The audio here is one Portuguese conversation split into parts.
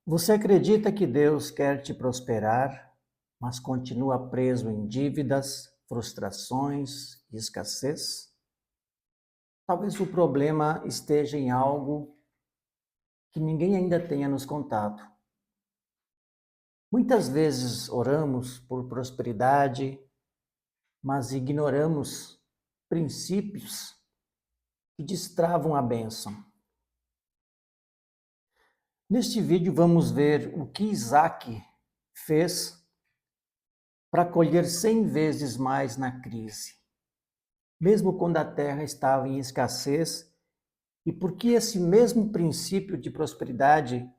Você acredita que Deus quer te prosperar, mas continua preso em dívidas, frustrações e escassez? Talvez o problema esteja em algo que ninguém ainda tenha nos contado. Muitas vezes oramos por prosperidade, mas ignoramos princípios que destravam a bênção. Neste vídeo vamos ver o que Isaac fez para colher 100 vezes mais na crise, mesmo quando a terra estava em escassez, e por que esse mesmo princípio de prosperidade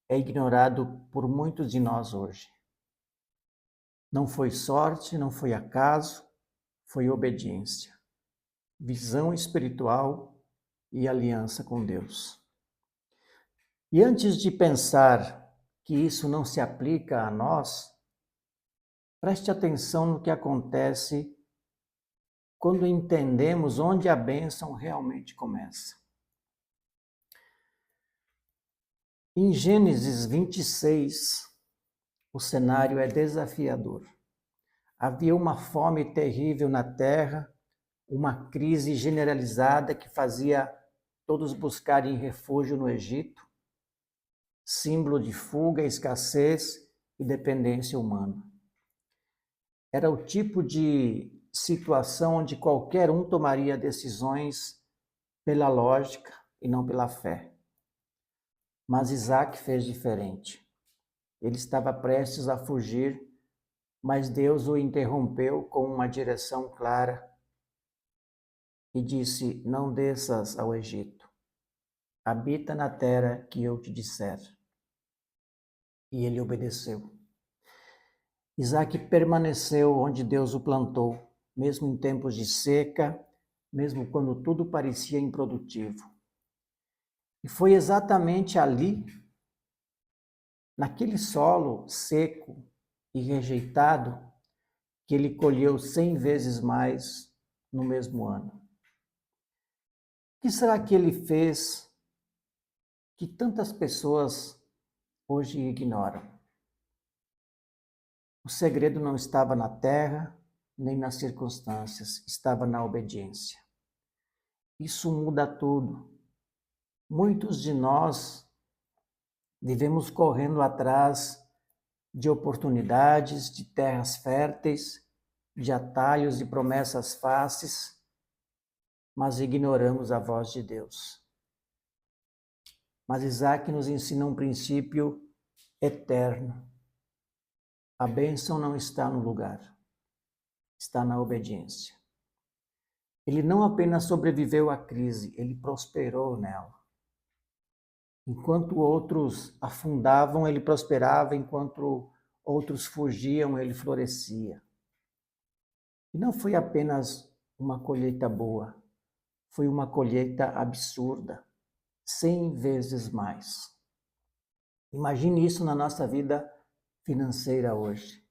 é ignorado por muitos de nós hoje. Não foi sorte, não foi acaso, foi obediência, visão espiritual e aliança com Deus. E antes de pensar que isso não se aplica a nós, preste atenção no que acontece quando entendemos onde a bênção realmente começa. Em Gênesis 26, o cenário é desafiador. Havia uma fome terrível na terra, uma crise generalizada que fazia todos buscarem refúgio no Egito, símbolo de fuga, escassez e dependência humana. Era o tipo de situação onde qualquer um tomaria decisões pela lógica e não pela fé. Mas Isaac fez diferente. Ele estava prestes a fugir, mas Deus o interrompeu com uma direção clara e disse: Não desças ao Egito, habita na terra que eu te disser. E ele obedeceu. Isaac permaneceu onde Deus o plantou, mesmo em tempos de seca, mesmo quando tudo parecia improdutivo. E foi exatamente ali, naquele solo seco e rejeitado, que ele colheu 100 vezes mais no mesmo ano. O que será que ele fez que tantas pessoas hoje ignoram? O segredo não estava na terra, nem nas circunstâncias, estava na obediência. Isso muda tudo. Muitos de nós vivemos correndo atrás de oportunidades, de terras férteis, de atalhos e promessas fáceis, mas ignoramos a voz de Deus. Mas Isaac nos ensina um princípio eterno. A bênção não está no lugar, está na obediência. Ele não apenas sobreviveu à crise, ele prosperou nela. Enquanto outros afundavam, ele prosperava, enquanto outros fugiam, ele florescia. E não foi apenas uma colheita boa, foi uma colheita absurda, 100 vezes mais. Imagine isso na nossa vida financeira hoje.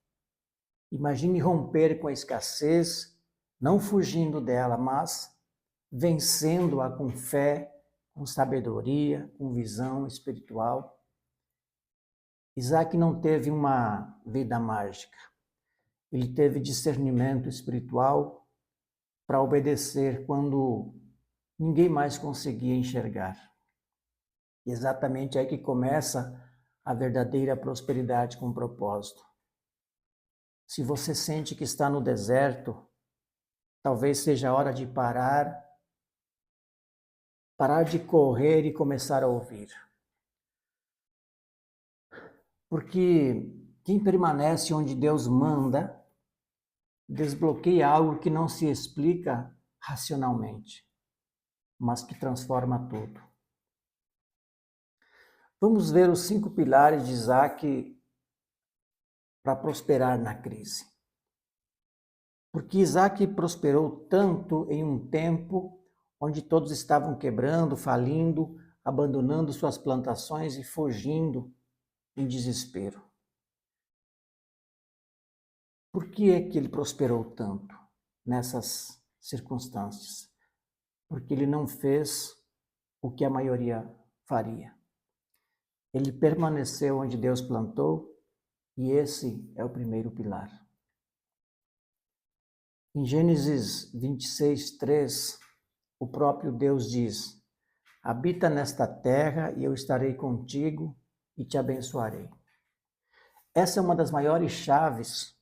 Imagine romper com a escassez, não fugindo dela, mas vencendo-a com fé, com sabedoria, com visão espiritual. Isaac não teve uma vida mágica. Ele teve discernimento espiritual para obedecer quando ninguém mais conseguia enxergar. E exatamente aí que começa a verdadeira prosperidade com propósito. Se você sente que está no deserto, talvez seja a hora de parar de correr e começar a ouvir. Porque quem permanece onde Deus manda, desbloqueia algo que não se explica racionalmente, mas que transforma tudo. Vamos ver os 5 pilares de Isaac para prosperar na crise. Porque Isaac prosperou tanto em um tempo onde todos estavam quebrando, falindo, abandonando suas plantações e fugindo em desespero. Por que é que ele prosperou tanto nessas circunstâncias? Porque ele não fez o que a maioria faria. Ele permaneceu onde Deus plantou, e esse é o primeiro pilar. Em Gênesis 26:3, o próprio Deus diz: habita nesta terra e eu estarei contigo e te abençoarei. Essa é uma das maiores chaves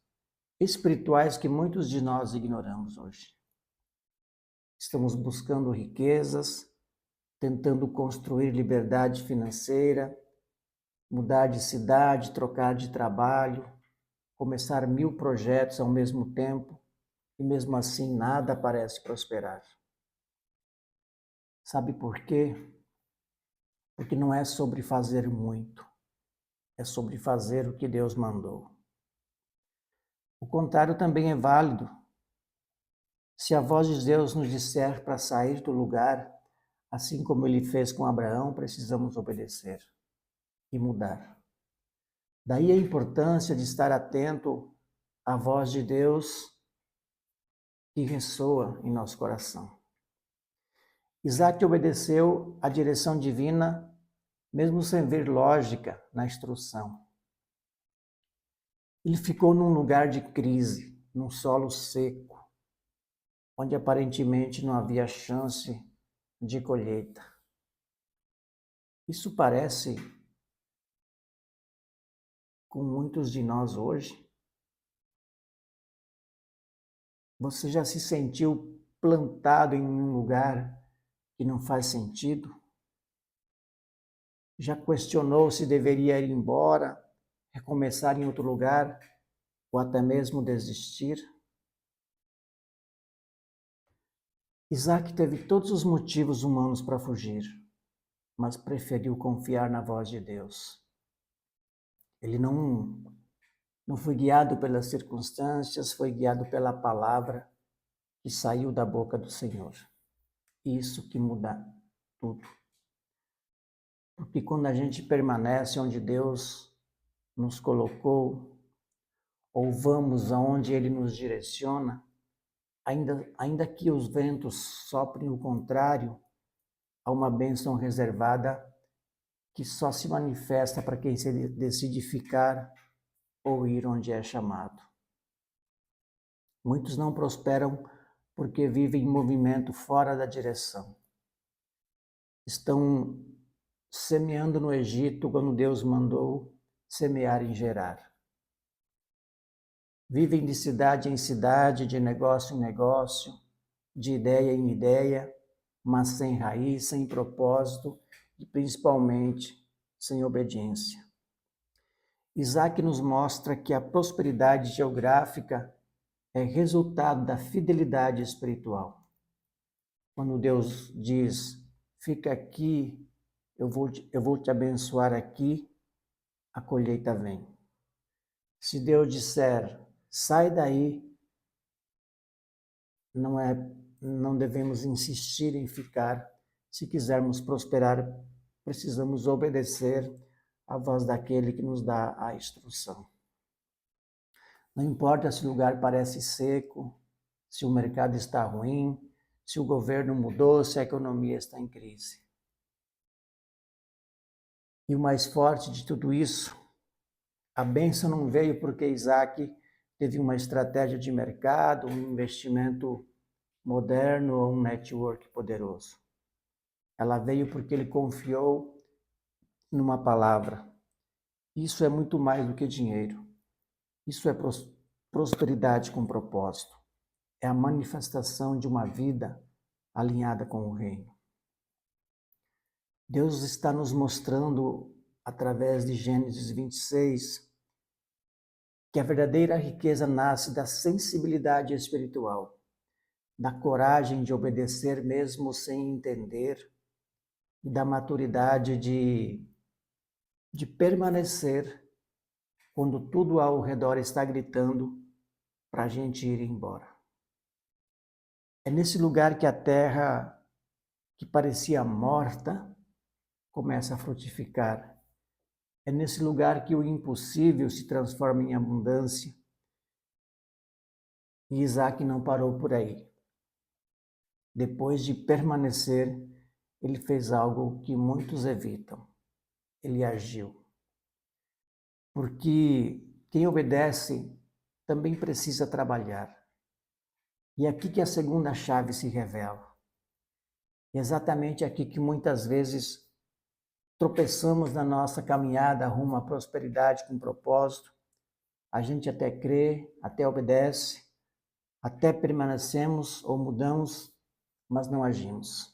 espirituais que muitos de nós ignoramos hoje. Estamos buscando riquezas, tentando construir liberdade financeira, mudar de cidade, trocar de trabalho, começar 1000 projetos ao mesmo tempo, e mesmo assim nada parece prosperar. Sabe por quê? Porque não é sobre fazer muito, é sobre fazer o que Deus mandou. O contrário também é válido. Se a voz de Deus nos disser para sair do lugar, assim como ele fez com Abraão, precisamos obedecer e mudar. Daí a importância de estar atento à voz de Deus que ressoa em nosso coração. Isaac obedeceu à direção divina, mesmo sem ver lógica na instrução. Ele ficou num lugar de crise, num solo seco, onde aparentemente não havia chance de colheita. Isso parece com muitos de nós hoje. Você já se sentiu plantado em um lugar que não faz sentido? Já questionou se deveria ir embora, recomeçar em outro lugar ou até mesmo desistir? Isaac teve todos os motivos humanos para fugir, mas preferiu confiar na voz de Deus. Ele não foi guiado pelas circunstâncias, foi guiado pela palavra que saiu da boca do Senhor. Isso que muda tudo. Porque quando a gente permanece onde Deus nos colocou, ou vamos aonde Ele nos direciona, ainda que os ventos soprem o contrário, há uma bênção reservada que só se manifesta para quem se decide ficar ou ir onde é chamado. Muitos não prosperam porque vivem em movimento fora da direção. Estão semeando no Egito quando Deus mandou semear em Gerar. Vivem de cidade em cidade, de negócio em negócio, de ideia em ideia, mas sem raiz, sem propósito e principalmente sem obediência. Isaac nos mostra que a prosperidade geográfica é resultado da fidelidade espiritual. Quando Deus diz, fica aqui, eu vou te abençoar aqui, a colheita vem. Se Deus disser, sai daí, não devemos insistir em ficar. Se quisermos prosperar, precisamos obedecer à voz daquele que nos dá a instrução. Não importa se o lugar parece seco, se o mercado está ruim, se o governo mudou, se a economia está em crise. E o mais forte de tudo isso, a bênção não veio porque Isaac teve uma estratégia de mercado, um investimento moderno ou um network poderoso. Ela veio porque ele confiou numa palavra. Isso é muito mais do que dinheiro. Isso é prosperidade com propósito. É a manifestação de uma vida alinhada com o reino. Deus está nos mostrando, através de Gênesis 26, que a verdadeira riqueza nasce da sensibilidade espiritual, da coragem de obedecer mesmo sem entender, e da maturidade de permanecer quando tudo ao redor está gritando para a gente ir embora. É nesse lugar que a terra, que parecia morta, começa a frutificar. É nesse lugar que o impossível se transforma em abundância. E Isaac não parou por aí. Depois de permanecer, ele fez algo que muitos evitam. ele agiu. Porque quem obedece também precisa trabalhar. E é aqui que a segunda chave se revela. Exatamente aqui que muitas vezes tropeçamos na nossa caminhada rumo à prosperidade com propósito. A gente até crê, até obedece, até permanecemos ou mudamos, mas não agimos.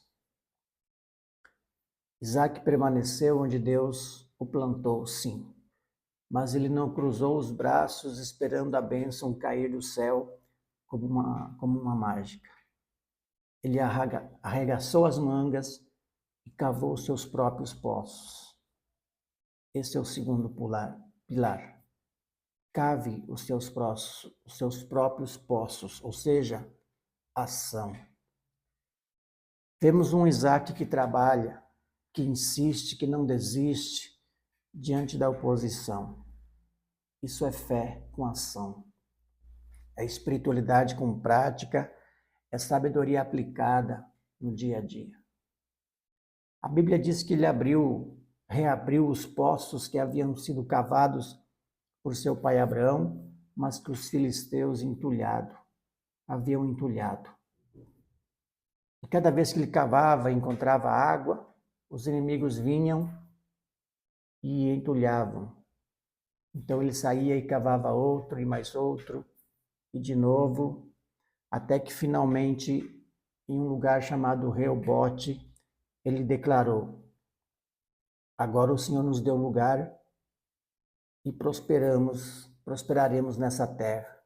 Isaac permaneceu onde Deus o plantou, sim, mas ele não cruzou os braços esperando a bênção cair do céu como uma mágica. Ele arregaçou as mangas e cavou os seus próprios poços. Esse é o segundo pilar. Cave os seus próprios poços, ou seja, ação. Vemos um Isaac que trabalha, que insiste, que não desiste diante da oposição. Isso é fé com ação. É espiritualidade com prática, é sabedoria aplicada no dia a dia. A Bíblia diz que ele reabriu os poços que haviam sido cavados por seu pai Abraão, mas que os filisteus haviam entulhado. E cada vez que ele cavava e encontrava água, os inimigos vinham e entulhavam. Então ele saía e cavava outro e mais outro, e de novo, até que finalmente, em um lugar chamado Reobote, ele declarou: agora o Senhor nos deu lugar e prosperaremos nessa terra.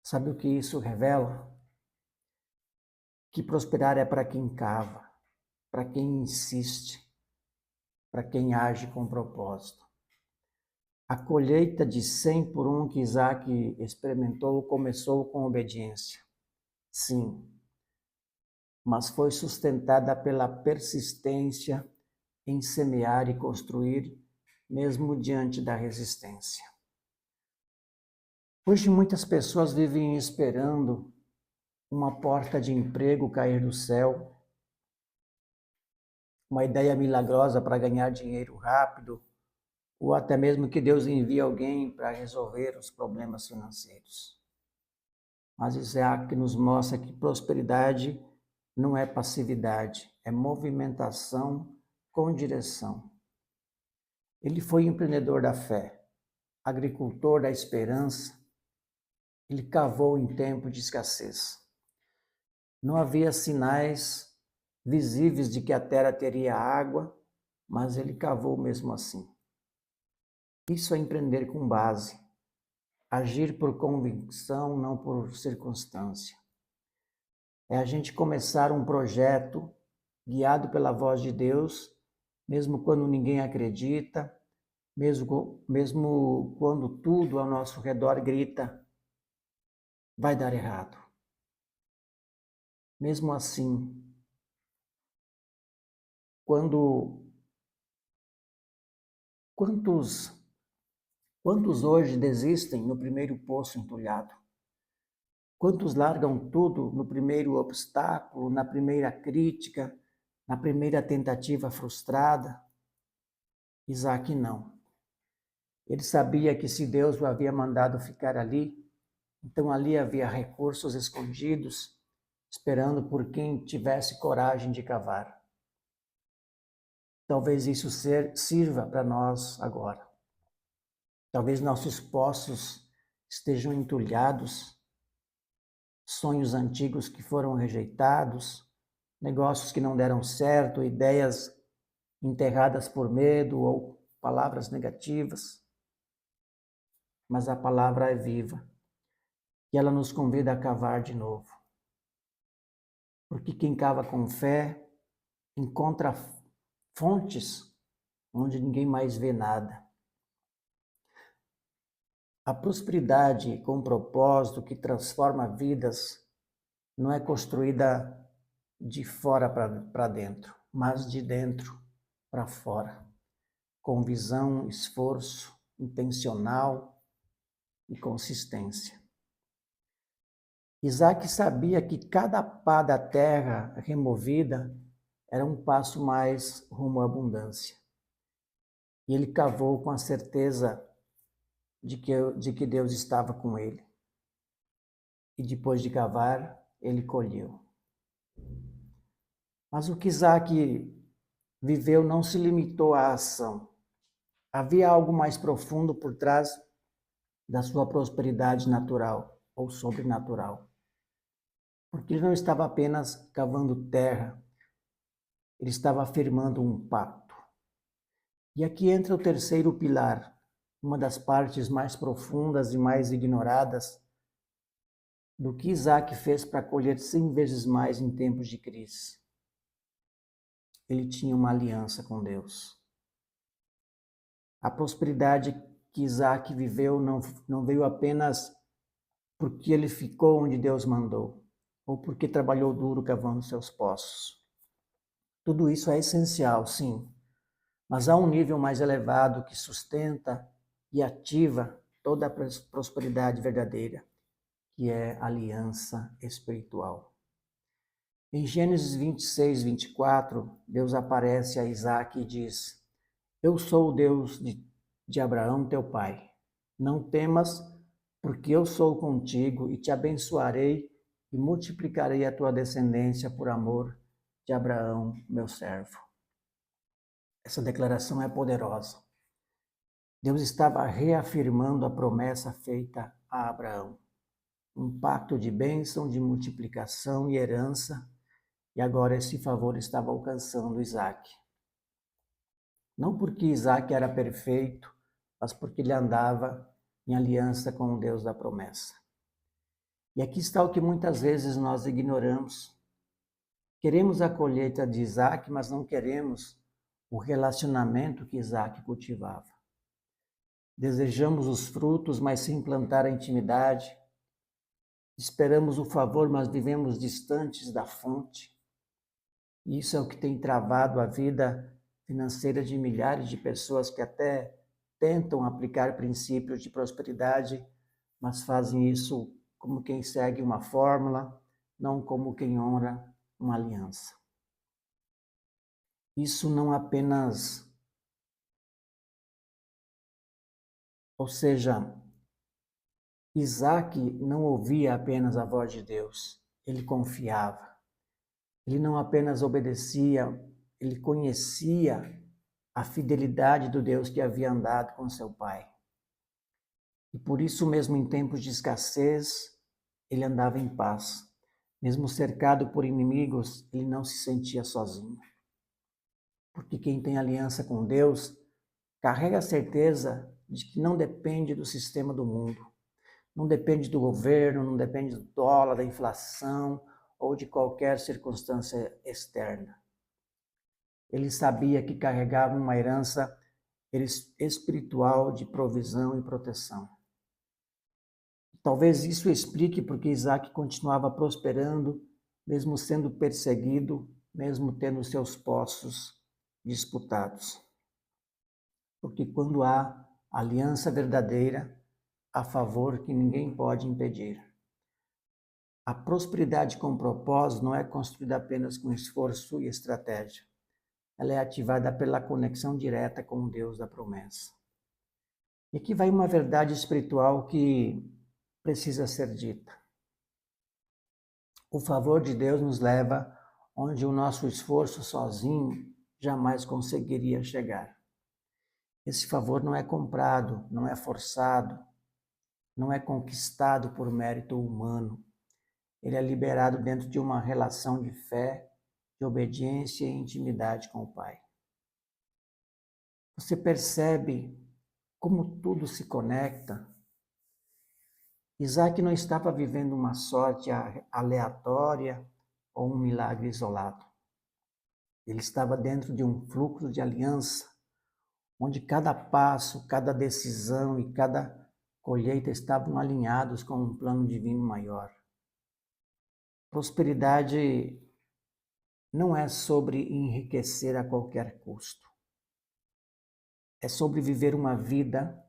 Sabe o que isso revela? Que prosperar é para quem cava, para quem insiste, para quem age com propósito. A colheita de 100 por 1 que Isaac experimentou começou com obediência. Sim, mas foi sustentada pela persistência em semear e construir, mesmo diante da resistência. Hoje muitas pessoas vivem esperando uma porta de emprego cair do céu, uma ideia milagrosa para ganhar dinheiro rápido, ou até mesmo que Deus envie alguém para resolver os problemas financeiros. Mas Isaac nos mostra que prosperidade não é passividade, é movimentação com direção. Ele foi empreendedor da fé, agricultor da esperança. Ele cavou em tempo de escassez. Não havia sinais visíveis de que a terra teria água, mas ele cavou mesmo assim. Isso é empreender com base, agir por convicção, não por circunstância. É a gente começar um projeto guiado pela voz de Deus, mesmo quando ninguém acredita, mesmo quando tudo ao nosso redor grita, vai dar errado. Mesmo assim, quantos hoje desistem no primeiro poço entulhado? Quantos largam tudo no primeiro obstáculo, na primeira crítica, na primeira tentativa frustrada? Isaac não. Ele sabia que se Deus o havia mandado ficar ali, então ali havia recursos escondidos, esperando por quem tivesse coragem de cavar. Talvez isso sirva para nós agora. Talvez nossos poços estejam entulhados, sonhos antigos que foram rejeitados, negócios que não deram certo, ideias enterradas por medo ou palavras negativas. Mas a palavra é viva e ela nos convida a cavar de novo. Porque quem cava com fé encontra fontes onde ninguém mais vê nada. A prosperidade com propósito que transforma vidas não é construída de fora para dentro, mas de dentro para fora, com visão, esforço intencional e consistência. Isaac sabia que cada pá da terra removida era um passo mais rumo à abundância. E ele cavou com a certeza de que Deus estava com ele. E depois de cavar, ele colheu. Mas o que Isaac viveu não se limitou à ação. Havia algo mais profundo por trás da sua prosperidade natural ou sobrenatural. Porque ele não estava apenas cavando terra, ele estava afirmando um pacto. E aqui entra o terceiro pilar, uma das partes mais profundas e mais ignoradas do que Isaac fez para colher 100 vezes mais em tempos de crise. Ele tinha uma aliança com Deus. A prosperidade que Isaac viveu não veio apenas porque ele ficou onde Deus mandou, ou porque trabalhou duro cavando seus poços. Tudo isso é essencial, sim, mas há um nível mais elevado que sustenta e ativa toda a prosperidade verdadeira, que é a aliança espiritual. Em Gênesis 26, 24, Deus aparece a Isaac e diz: Eu sou o Deus de Abraão, teu pai. Não temas, porque eu sou contigo e te abençoarei e multiplicarei a tua descendência por amor de Abraão, meu servo. Essa declaração é poderosa. Deus estava reafirmando a promessa feita a Abraão. Um pacto de bênção, de multiplicação e herança, e agora esse favor estava alcançando Isaac. Não porque Isaac era perfeito, mas porque ele andava em aliança com o Deus da promessa. E aqui está o que muitas vezes nós ignoramos. Queremos a colheita de Isaac, mas não queremos o relacionamento que Isaac cultivava. Desejamos os frutos, mas sem plantar a intimidade. Esperamos o favor, mas vivemos distantes da fonte. E isso é o que tem travado a vida financeira de milhares de pessoas que até tentam aplicar princípios de prosperidade, mas fazem isso como quem segue uma fórmula, não como quem honra uma aliança. Isso não apenas, ou seja, Isaac não ouvia apenas a voz de Deus, ele confiava. Ele não apenas obedecia, ele conhecia a fidelidade do Deus que havia andado com seu pai. E por isso mesmo em tempos de escassez, ele andava em paz. Mesmo cercado por inimigos, ele não se sentia sozinho. Porque quem tem aliança com Deus carrega a certeza de que não depende do sistema do mundo, não depende do governo, não depende do dólar, da inflação ou de qualquer circunstância externa. Ele sabia que carregava uma herança espiritual de provisão e proteção. Talvez isso explique porque Isaac continuava prosperando, mesmo sendo perseguido, mesmo tendo seus poços disputados. Porque quando há aliança verdadeira, há favor que ninguém pode impedir. A prosperidade com propósito não é construída apenas com esforço e estratégia. Ela é ativada pela conexão direta com o Deus da promessa. E aqui vai uma verdade espiritual que precisa ser dita. O favor de Deus nos leva onde o nosso esforço sozinho jamais conseguiria chegar. Esse favor não é comprado, não é forçado, não é conquistado por mérito humano. Ele é liberado dentro de uma relação de fé, de obediência e intimidade com o Pai. Você percebe como tudo se conecta? Isaac não estava vivendo uma sorte aleatória ou um milagre isolado. Ele estava dentro de um fluxo de aliança, onde cada passo, cada decisão e cada colheita estavam alinhados com um plano divino maior. Prosperidade não é sobre enriquecer a qualquer custo. É sobre viver uma vida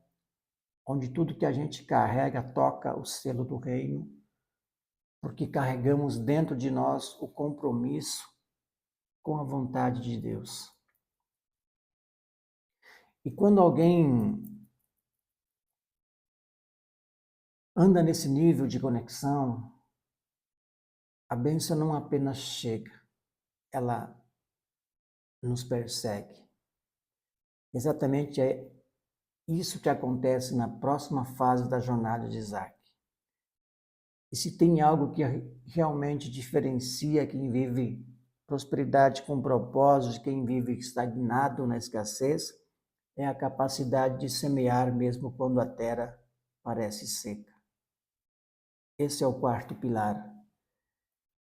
onde tudo que a gente carrega toca o selo do reino, porque carregamos dentro de nós o compromisso com a vontade de Deus. E quando alguém anda nesse nível de conexão, a bênção não apenas chega, ela nos persegue. Exatamente é isso que acontece na próxima fase da jornada de Isaac. E se tem algo que realmente diferencia quem vive prosperidade com propósito de quem vive estagnado na escassez, é a capacidade de semear mesmo quando a terra parece seca. Esse é o quarto pilar.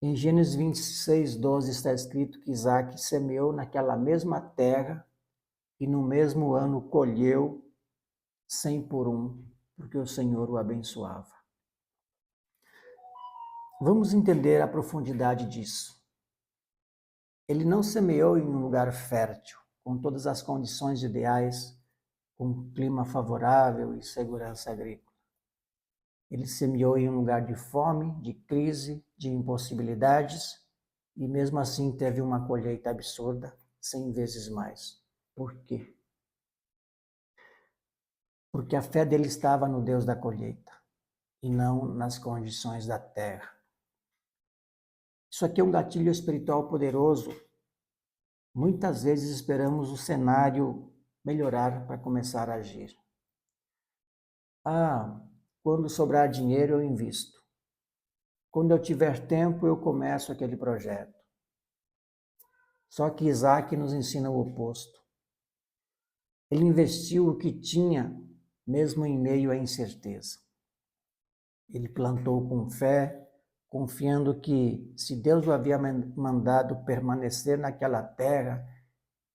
Em Gênesis 26:12 está escrito que Isaac semeou naquela mesma terra e no mesmo ano colheu 100 por um, porque o Senhor o abençoava. Vamos entender a profundidade disso. Ele não semeou em um lugar fértil, com todas as condições ideais, com clima favorável e segurança agrícola. Ele semeou em um lugar de fome, de crise, de impossibilidades, e mesmo assim teve uma colheita absurda, 100 vezes mais. Por quê? Porque a fé dele estava no Deus da colheita e não nas condições da terra. Isso aqui é um gatilho espiritual poderoso. Muitas vezes esperamos o cenário melhorar para começar a agir. Quando sobrar dinheiro eu invisto. Quando eu tiver tempo eu começo aquele projeto. Só que Isaac nos ensina o oposto. Ele investiu o que tinha, mesmo em meio à incerteza. Ele plantou com fé, confiando que, se Deus o havia mandado permanecer naquela terra,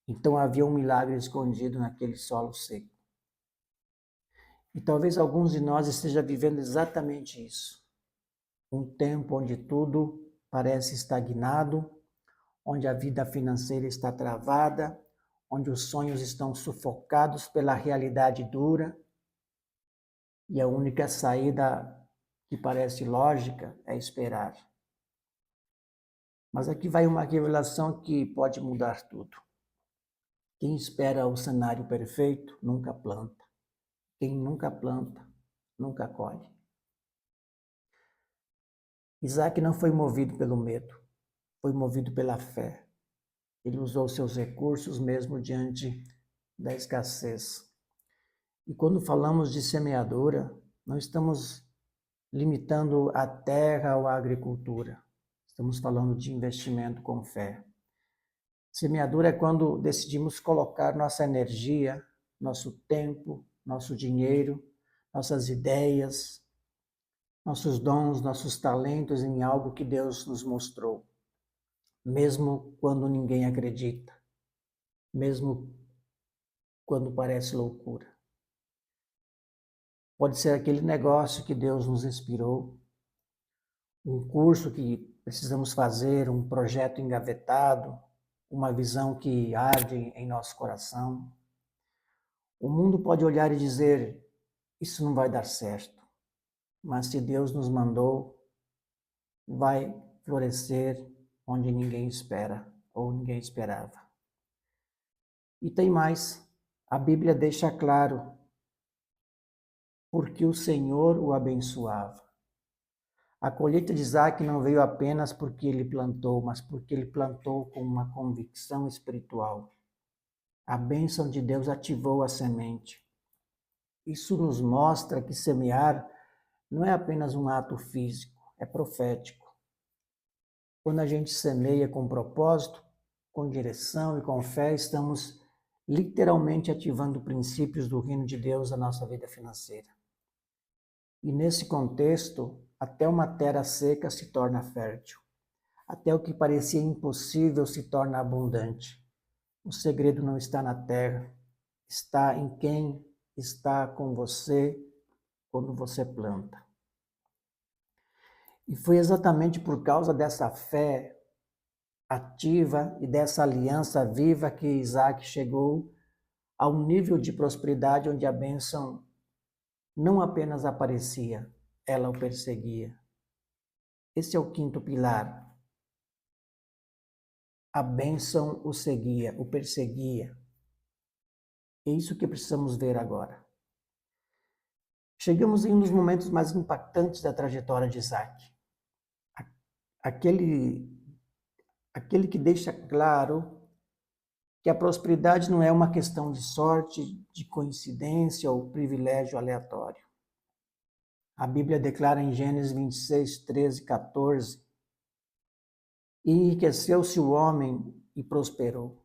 então havia um milagre escondido naquele solo seco. E talvez alguns de nós estejam vivendo exatamente isso. Um tempo onde tudo parece estagnado, onde a vida financeira está travada, onde os sonhos estão sufocados pela realidade dura, e a única saída que parece lógica é esperar. Mas aqui vai uma revelação que pode mudar tudo. Quem espera o cenário perfeito nunca planta. Quem nunca planta, nunca colhe. Isaac não foi movido pelo medo, foi movido pela fé. Ele usou seus recursos mesmo diante da escassez. E quando falamos de semeadura, não estamos limitando a terra ou a agricultura. Estamos falando de investimento com fé. Semeadura é quando decidimos colocar nossa energia, nosso tempo, nosso dinheiro, nossas ideias, nossos dons, nossos talentos em algo que Deus nos mostrou, mesmo quando ninguém acredita, mesmo quando parece loucura. Pode ser aquele negócio que Deus nos inspirou, um curso que precisamos fazer, um projeto engavetado, uma visão que arde em nosso coração. O mundo pode olhar e dizer, isso não vai dar certo, mas se Deus nos mandou, vai florescer onde ninguém espera ou ninguém esperava. E tem mais, a Bíblia deixa claro, porque o Senhor o abençoava. A colheita de Isaac não veio apenas porque ele plantou, mas porque ele plantou com uma convicção espiritual. A bênção de Deus ativou a semente. Isso nos mostra que semear não é apenas um ato físico, é profético. Quando a gente semeia com propósito, com direção e com fé, estamos literalmente ativando princípios do reino de Deus na nossa vida financeira. E nesse contexto, até uma terra seca se torna fértil. Até o que parecia impossível se torna abundante. O segredo não está na terra, está em quem está com você quando você planta. E foi exatamente por causa dessa fé ativa e dessa aliança viva que Isaac chegou a um nível de prosperidade onde a bênção não apenas aparecia, ela o perseguia. Esse é o quinto pilar. a bênção o seguia, o perseguia. É isso que precisamos ver agora. Chegamos em um dos momentos mais impactantes da trajetória de Isaac. Aquele que deixa claro que a prosperidade não é uma questão de sorte, de coincidência ou privilégio aleatório. A Bíblia declara em Gênesis 26, 13 e 14: "E enriqueceu-se o homem e prosperou,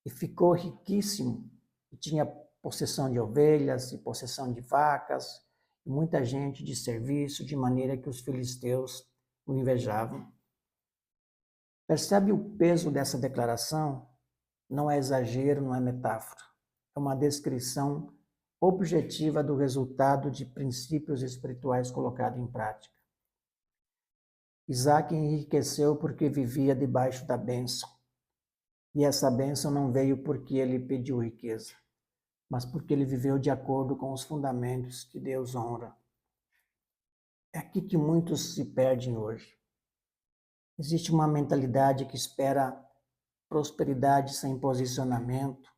e ficou riquíssimo, e tinha possessão de ovelhas e possessão de vacas, e muita gente de serviço, de maneira que os filisteus o invejavam." Percebe o peso dessa declaração? Não é exagero, não é metáfora. É uma descrição objetiva do resultado de princípios espirituais colocados em prática. Isaac enriqueceu porque vivia debaixo da bênção. E essa bênção não veio porque ele pediu riqueza, mas porque ele viveu de acordo com os fundamentos que Deus honra. É aqui que muitos se perdem hoje. Existe uma mentalidade que espera prosperidade sem posicionamento.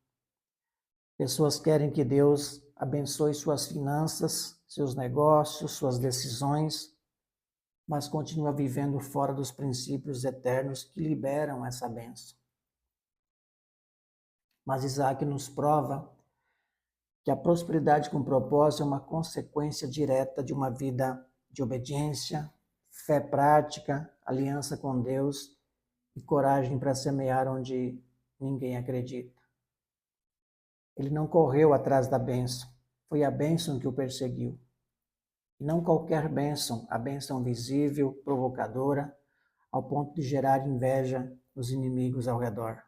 Pessoas querem que Deus abençoe suas finanças, seus negócios, suas decisões, mas continua vivendo fora dos princípios eternos que liberam essa bênção. Mas Isaac nos prova que a prosperidade com propósito é uma consequência direta de uma vida de obediência, fé prática, aliança com Deus e coragem para semear onde ninguém acredita. Ele não correu atrás da bênção, foi a bênção que o perseguiu. E não qualquer bênção, a bênção visível, provocadora, ao ponto de gerar inveja nos inimigos ao redor.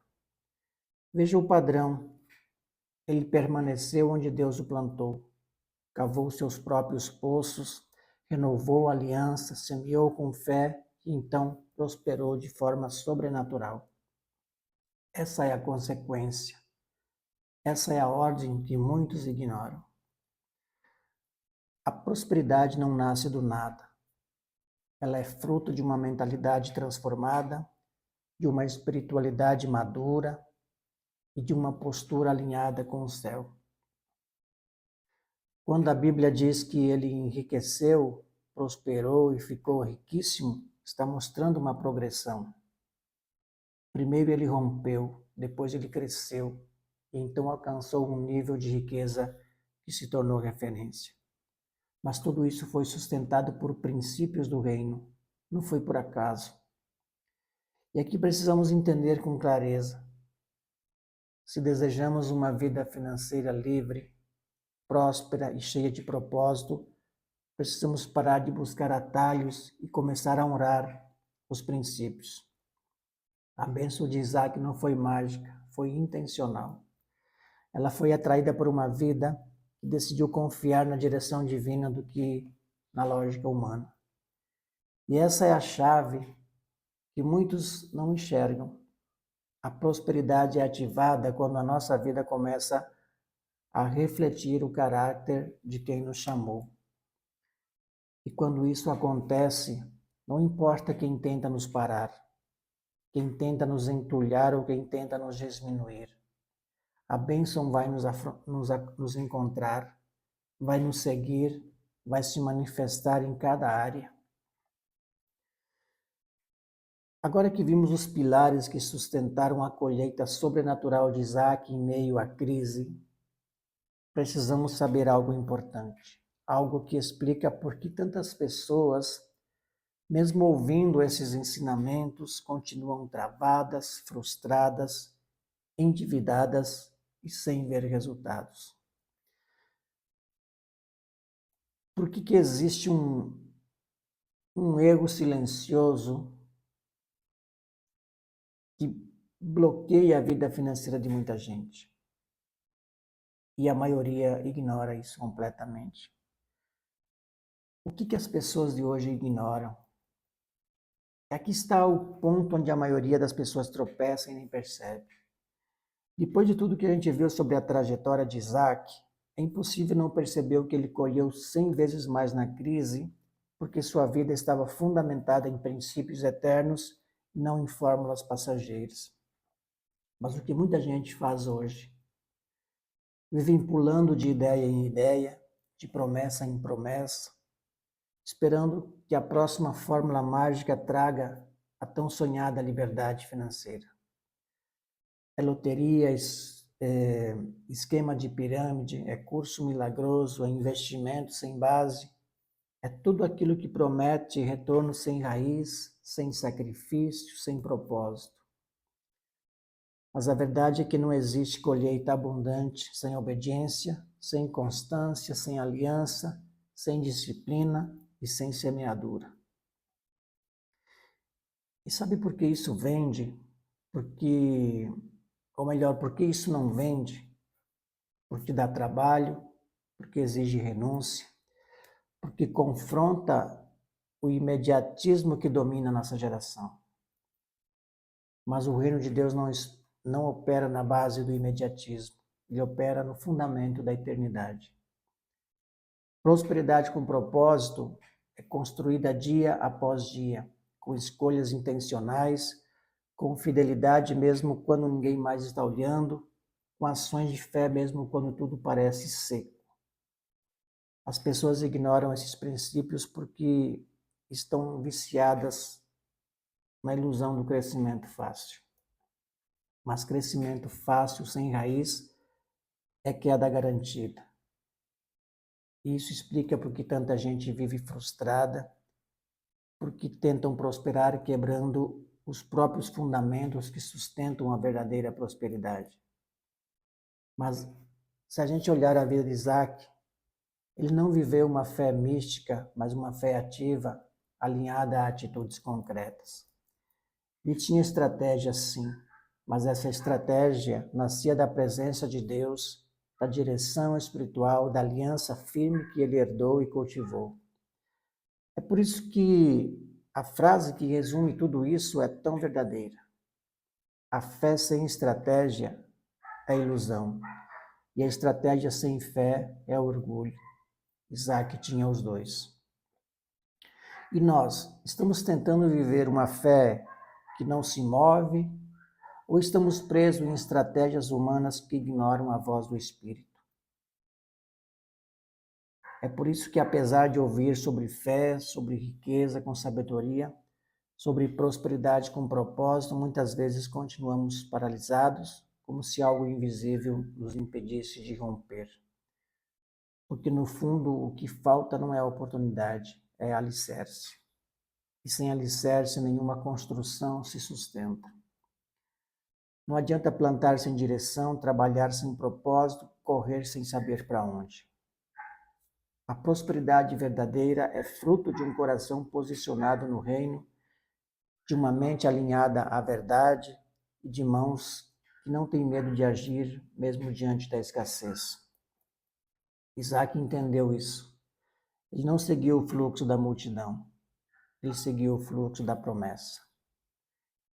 Veja o padrão. Ele permaneceu onde Deus o plantou, cavou seus próprios poços, renovou a aliança, semeou com fé e então prosperou de forma sobrenatural. Essa é a consequência. Essa é a ordem que muitos ignoram. A prosperidade não nasce do nada. Ela é fruto de uma mentalidade transformada, de uma espiritualidade madura e de uma postura alinhada com o céu. Quando a Bíblia diz que ele enriqueceu, prosperou e ficou riquíssimo, está mostrando uma progressão. Primeiro ele rompeu, depois ele cresceu, e então alcançou um nível de riqueza que se tornou referência. Mas tudo isso foi sustentado por princípios do reino, não foi por acaso. E aqui precisamos entender com clareza: se desejamos uma vida financeira livre, próspera e cheia de propósito, precisamos parar de buscar atalhos e começar a honrar os princípios. A bênção de Isaac não foi mágica, foi intencional. Ela foi atraída por uma vida que decidiu confiar na direção divina do que na lógica humana. E essa é a chave que muitos não enxergam. A prosperidade é ativada quando a nossa vida começa a refletir o caráter de quem nos chamou. E quando isso acontece, não importa quem tenta nos parar, quem tenta nos entulhar ou quem tenta nos diminuir. A bênção vai nos encontrar, vai nos seguir, vai se manifestar em cada área. Agora que vimos os pilares que sustentaram a colheita sobrenatural de Isaac em meio à crise, precisamos saber algo importante, algo que explica por que tantas pessoas, mesmo ouvindo esses ensinamentos, continuam travadas, frustradas, endividadas e sem ver resultados. Por que existe um erro silencioso que bloqueia a vida financeira de muita gente? E a maioria ignora isso completamente. O que as pessoas de hoje ignoram? Aqui está o ponto onde a maioria das pessoas tropeça e nem percebe. Depois de tudo que a gente viu sobre a trajetória de Isaac, é impossível não perceber o que ele colheu 100 vezes mais na crise, porque sua vida estava fundamentada em princípios eternos e não em fórmulas passageiras. Mas o que muita gente faz hoje? Vivem pulando de ideia em ideia, de promessa em promessa, esperando que a próxima fórmula mágica traga a tão sonhada liberdade financeira. É loteria, esquema de pirâmide, é curso milagroso, é investimento sem base, é tudo aquilo que promete retorno sem raiz, sem sacrifício, sem propósito. Mas a verdade é que não existe colheita abundante sem obediência, sem constância, sem aliança, sem disciplina e sem semeadura. E sabe por que isso vende? Ou melhor, por que isso não vende? Porque dá trabalho, porque exige renúncia, porque confronta o imediatismo que domina a nossa geração. Mas o reino de Deus não opera na base do imediatismo, ele opera no fundamento da eternidade. Prosperidade com propósito é construída dia após dia, com escolhas intencionais, com fidelidade mesmo quando ninguém mais está olhando, com ações de fé mesmo quando tudo parece seco. As pessoas ignoram esses princípios porque estão viciadas na ilusão do crescimento fácil. Mas crescimento fácil, sem raiz, é queda garantida. Isso explica por que tanta gente vive frustrada, porque tentam prosperar quebrando os próprios fundamentos que sustentam a verdadeira prosperidade. Mas se a gente olhar a vida de Isaac, ele não viveu uma fé mística, mas uma fé ativa, alinhada a atitudes concretas. Ele tinha estratégia, sim, mas essa estratégia nascia da presença de Deus, da direção espiritual, da aliança firme que ele herdou e cultivou. É por isso que a frase que resume tudo isso é tão verdadeira. A fé sem estratégia é ilusão, e a estratégia sem fé é orgulho. Isaac tinha os dois. E nós estamos tentando viver uma fé que não se move, ou estamos presos em estratégias humanas que ignoram a voz do Espírito? É por isso que, apesar de ouvir sobre fé, sobre riqueza com sabedoria, sobre prosperidade com propósito, muitas vezes continuamos paralisados, como se algo invisível nos impedisse de romper. Porque, no fundo, o que falta não é oportunidade, é alicerce. E sem alicerce, nenhuma construção se sustenta. Não adianta plantar sem direção, trabalhar sem propósito, correr sem saber para onde. A prosperidade verdadeira é fruto de um coração posicionado no reino, de uma mente alinhada à verdade e de mãos que não têm medo de agir, mesmo diante da escassez. Isaac entendeu isso. Ele não seguiu o fluxo da multidão, ele seguiu o fluxo da promessa.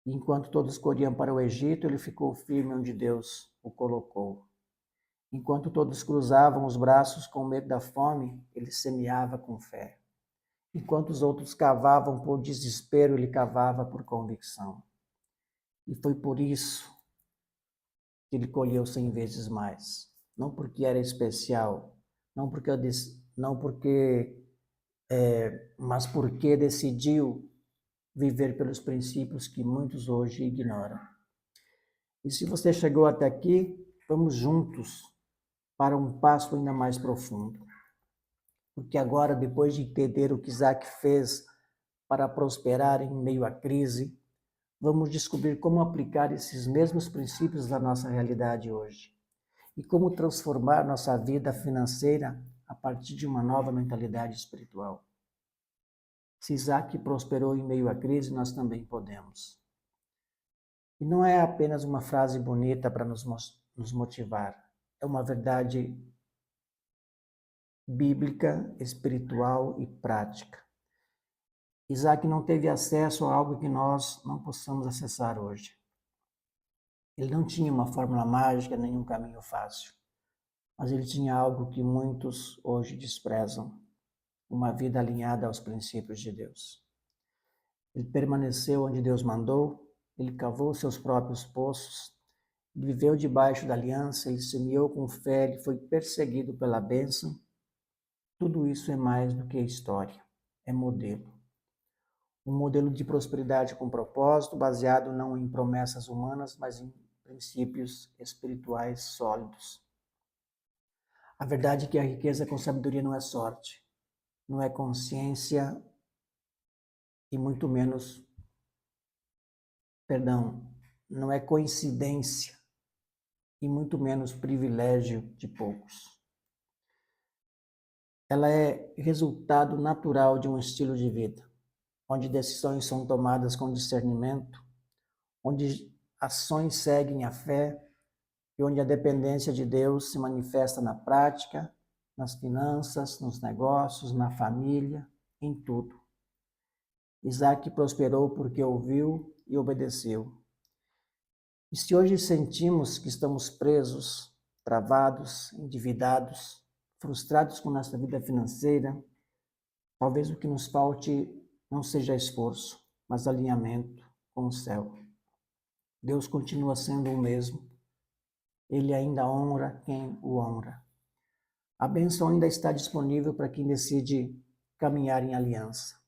E enquanto todos corriam para o Egito, ele ficou firme onde Deus o colocou. Enquanto todos cruzavam os braços com medo da fome, ele semeava com fé. Enquanto os outros cavavam por desespero, ele cavava por convicção. E foi por isso que ele colheu 100 vezes mais. Não porque era especial, mas porque decidiu viver pelos princípios que muitos hoje ignoram. E se você chegou até aqui, vamos juntos para um passo ainda mais profundo. Porque agora, depois de entender o que Isaac fez para prosperar em meio à crise, vamos descobrir como aplicar esses mesmos princípios na nossa realidade hoje. E como transformar nossa vida financeira a partir de uma nova mentalidade espiritual. Se Isaac prosperou em meio à crise, nós também podemos. E não é apenas uma frase bonita para nos motivar, é uma verdade bíblica, espiritual e prática. Isaac não teve acesso a algo que nós não possamos acessar hoje. Ele não tinha uma fórmula mágica, nenhum caminho fácil, mas ele tinha algo que muitos hoje desprezam, uma vida alinhada aos princípios de Deus. Ele permaneceu onde Deus mandou, ele cavou seus próprios poços, viveu debaixo da aliança, ele semeou com fé, ele foi perseguido pela bênção. Tudo isso é mais do que história, é modelo. Um modelo de prosperidade com propósito, baseado não em promessas humanas, mas em princípios espirituais sólidos. A verdade é que a riqueza com sabedoria não é sorte, não é consciência e muito menos, não é coincidência e muito menos privilégio de poucos. Ela é resultado natural de um estilo de vida, onde decisões são tomadas com discernimento, onde ações seguem a fé e onde a dependência de Deus se manifesta na prática, nas finanças, nos negócios, na família, em tudo. Isaac prosperou porque ouviu e obedeceu. E se hoje sentimos que estamos presos, travados, endividados, frustrados com nossa vida financeira, talvez o que nos falte não seja esforço, mas alinhamento com o céu. Deus continua sendo o mesmo. Ele ainda honra quem o honra. A bênção ainda está disponível para quem decide caminhar em aliança.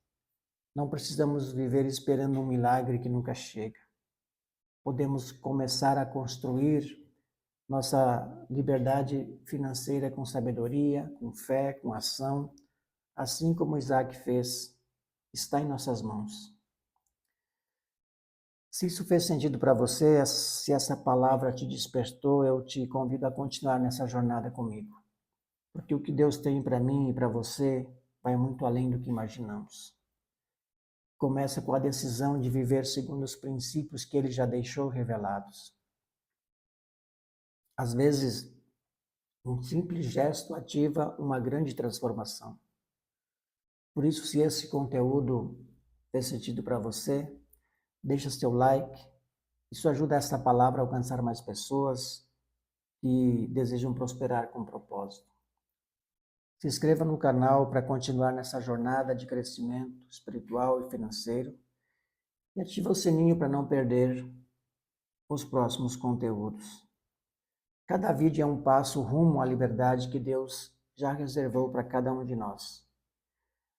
Não precisamos viver esperando um milagre que nunca chega. Podemos começar a construir nossa liberdade financeira com sabedoria, com fé, com ação, assim como Isaac fez, está em nossas mãos. Se isso fez sentido para você, se essa palavra te despertou, eu te convido a continuar nessa jornada comigo. Porque o que Deus tem para mim e para você vai muito além do que imaginamos. Começa com a decisão de viver segundo os princípios que Ele já deixou revelados. Às vezes, um simples gesto ativa uma grande transformação. Por isso, se esse conteúdo fez sentido para você, deixa seu like. Isso ajuda essa palavra a alcançar mais pessoas que desejam prosperar com propósito. Se inscreva no canal para continuar nessa jornada de crescimento espiritual e financeiro e ative o sininho para não perder os próximos conteúdos. Cada vídeo é um passo rumo à liberdade que Deus já reservou para cada um de nós.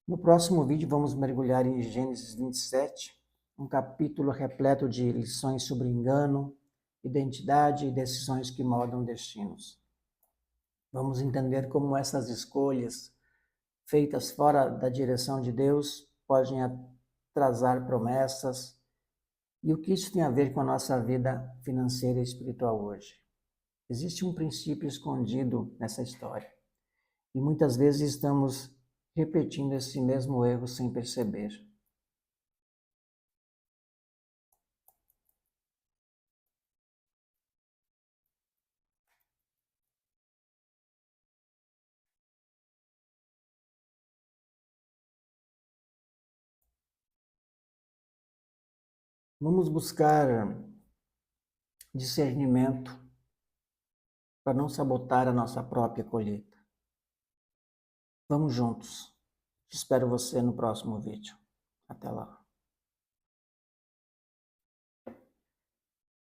No próximo vídeo vamos mergulhar em Gênesis 27, um capítulo repleto de lições sobre engano, identidade e decisões que moldam destinos. Vamos entender como essas escolhas feitas fora da direção de Deus podem atrasar promessas e o que isso tem a ver com a nossa vida financeira e espiritual hoje. Existe um princípio escondido nessa história e muitas vezes estamos repetindo esse mesmo erro sem perceber. Vamos buscar discernimento para não sabotar a nossa própria colheita. Vamos juntos. Espero você no próximo vídeo. Até lá.